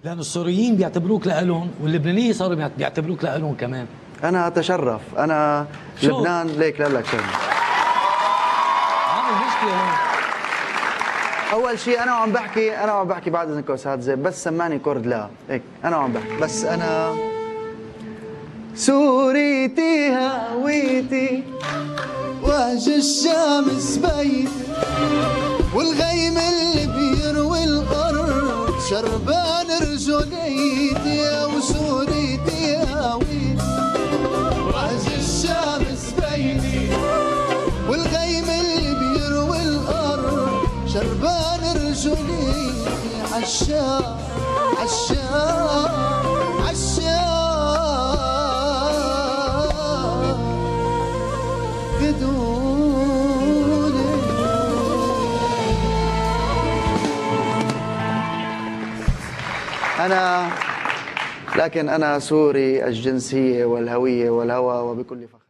لأن السوريين بيعتبروك لإلهم واللبنانيين صاروا بيعتبروك لإلهم كمان. أنا أتشرف، أنا شو؟ لبنان ليك لك شغل. عامل مشكلة هون. أول شيء أنا وعم بحكي بعد إذنك أستاذ زين، بس سمعني كورد لا هيك، أنا وعم بحكي بس أنا سوريتي هويتي وجه الشمس بيتي والغيم اللي بيروي الأرض شربان رجوليتي وسوريتي هويتي وجه الشمس بيتي والغيم اللي بيروي الأرض شربان رجوليتي عشاق عشاق عشاق بدوني. لكن أنا سوري الجنسية والهوية والهوى وبكل فخر.